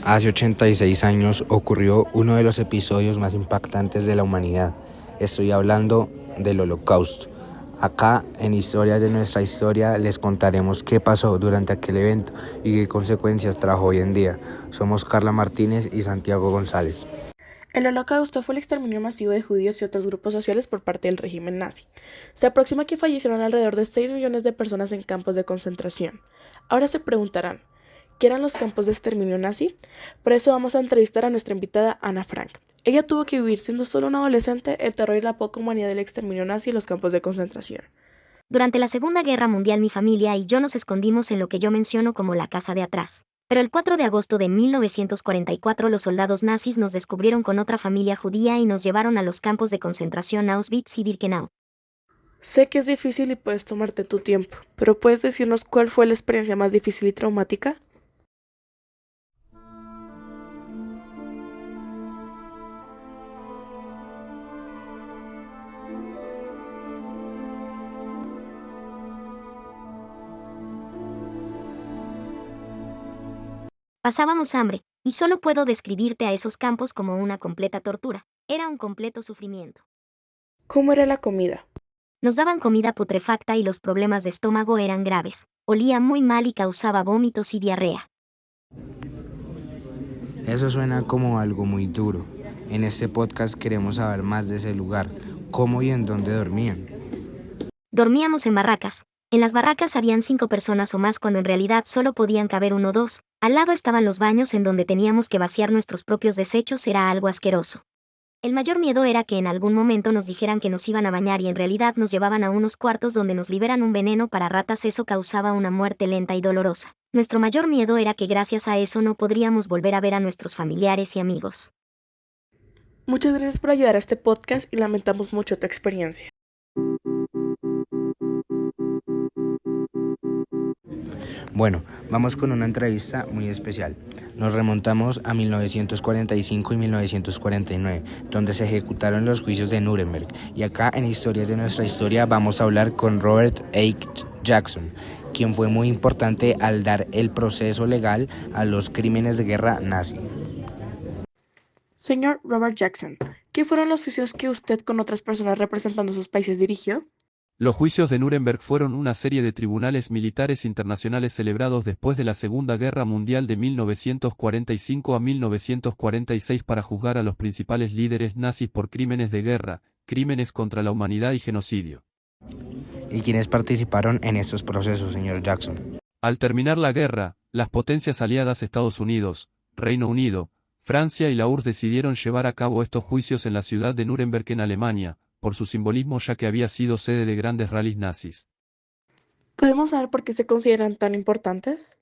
Hace 86 años ocurrió uno de los episodios más impactantes de la humanidad. Estoy hablando del Holocausto. Acá, en Historias de nuestra historia, les contaremos qué pasó durante aquel evento y qué consecuencias trajo hoy en día. Somos Carla Martínez y Santiago González. El Holocausto fue el exterminio masivo de judíos y otros grupos sociales por parte del régimen nazi. Se aproxima que fallecieron alrededor de 6 millones de personas en campos de concentración. Ahora se preguntarán, ¿qué eran los campos de exterminio nazi? Por eso vamos a entrevistar a nuestra invitada Ana Frank. Ella tuvo que vivir, siendo solo una adolescente, el terror y la poca humanidad del exterminio nazi en los campos de concentración. Durante la Segunda Guerra Mundial mi familia y yo nos escondimos en lo que yo menciono como la casa de atrás. Pero el 4 de agosto de 1944 los soldados nazis nos descubrieron con otra familia judía y nos llevaron a los campos de concentración Auschwitz y Birkenau. Sé que es difícil y puedes tomarte tu tiempo, pero ¿puedes decirnos cuál fue la experiencia más difícil y traumática? Pasábamos hambre, y solo puedo describirte a esos campos como una completa tortura. Era un completo sufrimiento. ¿Cómo era la comida? Nos daban comida putrefacta y los problemas de estómago eran graves. Olía muy mal y causaba vómitos y diarrea. Eso suena como algo muy duro. En este podcast queremos saber más de ese lugar, cómo y en dónde dormían. Dormíamos en barracas. En las barracas habían 5 personas o más cuando en realidad solo podían caber 1 o 2. Al lado estaban los baños en donde teníamos que vaciar nuestros propios desechos. Era algo asqueroso. El mayor miedo era que en algún momento nos dijeran que nos iban a bañar y en realidad nos llevaban a unos cuartos donde nos liberan un veneno para ratas. Eso causaba una muerte lenta y dolorosa. Nuestro mayor miedo era que gracias a eso no podríamos volver a ver a nuestros familiares y amigos. Muchas gracias por ayudar a este podcast y lamentamos mucho tu experiencia. Bueno, vamos con una entrevista muy especial. Nos remontamos a 1945 y 1949, donde se ejecutaron los juicios de Nuremberg. Y acá en Historias de nuestra historia vamos a hablar con Robert H. Jackson, quien fue muy importante al dar el proceso legal a los crímenes de guerra nazi. Señor Robert Jackson, ¿qué fueron los juicios que usted con otras personas representando sus países dirigió? Los juicios de Nuremberg fueron una serie de tribunales militares internacionales celebrados después de la Segunda Guerra Mundial de 1945 a 1946 para juzgar a los principales líderes nazis por crímenes de guerra, crímenes contra la humanidad y genocidio. ¿Y quiénes participaron en estos procesos, señor Jackson? Al terminar la guerra, las potencias aliadas Estados Unidos, Reino Unido, Francia y la URSS decidieron llevar a cabo estos juicios en la ciudad de Nuremberg en Alemania, por su simbolismo ya que había sido sede de grandes rallies nazis. ¿Podemos saber por qué se consideran tan importantes?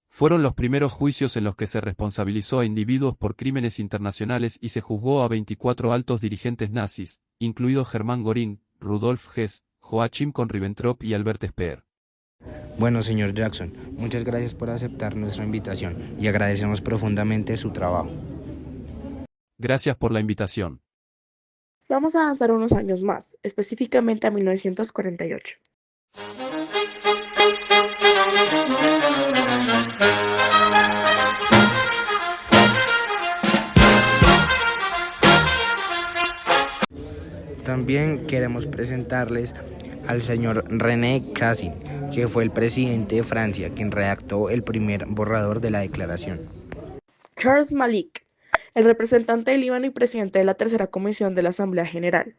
Fueron los primeros juicios en los que se responsabilizó a individuos por crímenes internacionales y se juzgó a 24 altos dirigentes nazis, incluidos Hermann Göring, Rudolf Hess, Joachim von Ribbentrop y Albert Speer. Bueno, señor Jackson, muchas gracias por aceptar nuestra invitación y agradecemos profundamente su trabajo. Gracias por la invitación. Vamos a avanzar unos años más, específicamente a 1948. También queremos presentarles al señor René Cassin, que fue el presidente de Francia, quien redactó el primer borrador de la declaración. Charles Malik, el representante del Líbano y presidente de la Tercera Comisión de la Asamblea General.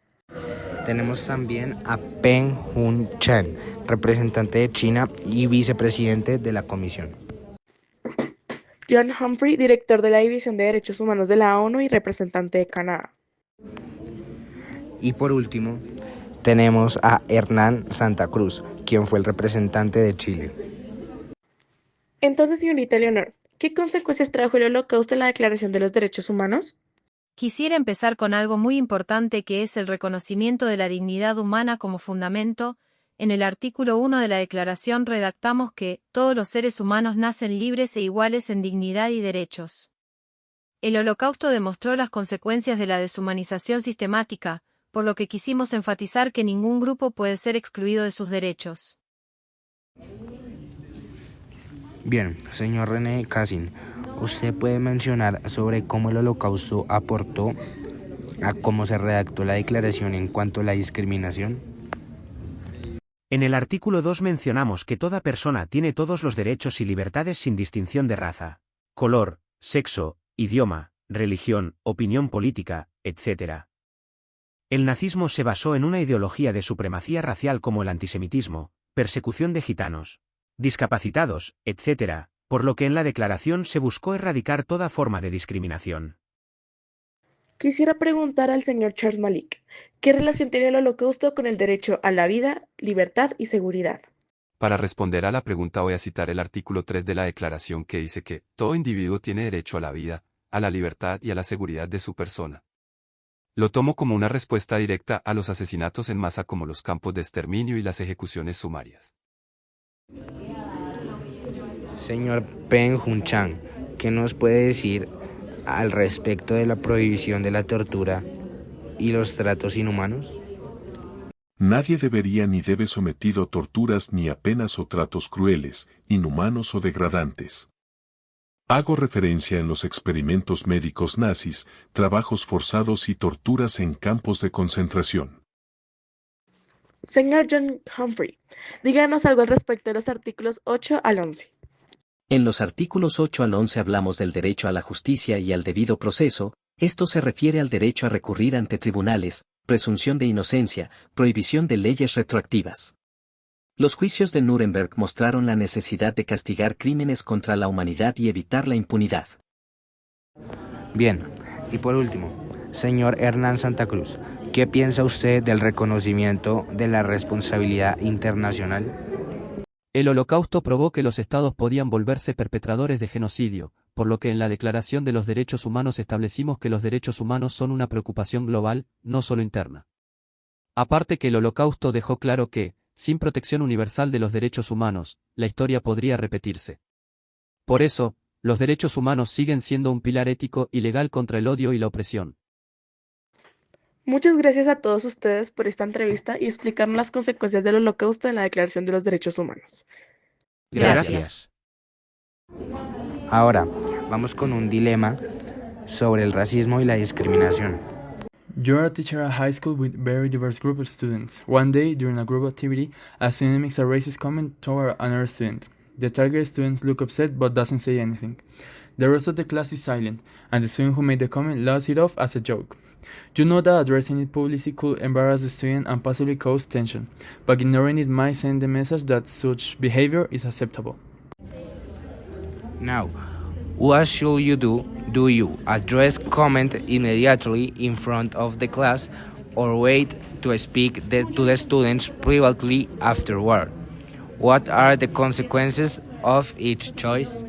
Tenemos también a Peng Hun-Chen, representante de China y vicepresidente de la Comisión. John Humphrey, director de la División de Derechos Humanos de la ONU y representante de Canadá. Y por último, tenemos a Hernán Santa Cruz, quien fue el representante de Chile. Entonces, señorita Leonor, ¿qué consecuencias trajo el Holocausto en la Declaración de los Derechos Humanos? Quisiera empezar con algo muy importante que es el reconocimiento de la dignidad humana como fundamento. En el artículo 1 de la Declaración redactamos que todos los seres humanos nacen libres e iguales en dignidad y derechos. El Holocausto demostró las consecuencias de la deshumanización sistemática, por lo que quisimos enfatizar que ningún grupo puede ser excluido de sus derechos. Bien, señor René Cassin, ¿Usted puede mencionar sobre cómo el Holocausto aportó a cómo se redactó la declaración en cuanto a la discriminación? En el artículo 2 mencionamos que toda persona tiene todos los derechos y libertades sin distinción de raza, color, sexo, idioma, religión, opinión política, etc. El nazismo se basó en una ideología de supremacía racial como el antisemitismo, persecución de gitanos, discapacitados, etc., por lo que en la declaración se buscó erradicar toda forma de discriminación. Quisiera preguntar al señor Charles Malik, ¿qué relación tiene el Holocausto con el derecho a la vida, libertad y seguridad? Para responder a la pregunta voy a citar el artículo 3 de la Declaración que dice que todo individuo tiene derecho a la vida, a la libertad y a la seguridad de su persona. Lo tomo como una respuesta directa a los asesinatos en masa como los campos de exterminio y las ejecuciones sumarias. Señor Peng Hun Chang, ¿qué nos puede decir al respecto de la prohibición de la tortura y los tratos inhumanos? Nadie debería ni debe sometido a torturas ni a penas o tratos crueles, inhumanos o degradantes. Hago referencia en los experimentos médicos nazis, trabajos forzados y torturas en campos de concentración. Señor John Humphrey, díganos algo al respecto de los artículos 8 al 11. En los artículos 8 al 11 hablamos del derecho a la justicia y al debido proceso. Esto se refiere al derecho a recurrir ante tribunales, presunción de inocencia, prohibición de leyes retroactivas. Los juicios de Nuremberg mostraron la necesidad de castigar crímenes contra la humanidad y evitar la impunidad. Bien, y por último, señor Hernán Santa Cruz, ¿qué piensa usted del reconocimiento de la responsabilidad internacional? El Holocausto probó que los estados podían volverse perpetradores de genocidio, por lo que en la Declaración de los Derechos Humanos establecimos que los derechos humanos son una preocupación global, no solo interna. Aparte que el Holocausto dejó claro que, sin protección universal de los derechos humanos, la historia podría repetirse. Por eso, los derechos humanos siguen siendo un pilar ético y legal contra el odio y la opresión. Muchas gracias a todos ustedes por esta entrevista y explicarnos las consecuencias del Holocausto en la Declaración de los Derechos Humanos. Gracias. Ahora, vamos con un dilema sobre el racismo y la discriminación. You're a teacher at high school with very diverse group of students. One day, during a group activity, a student makes a racist comment toward another student. The target student looks upset but doesn't say anything. The rest of the class is silent, and the student who made the comment laughs it off as a joke. You know that addressing it publicly could embarrass the student and possibly cause tension, but ignoring it might send the message that such behavior is acceptable. Now, what should you do? Do you address comment immediately in front of the class or wait to speak to the students privately afterward? What are the consequences of each choice?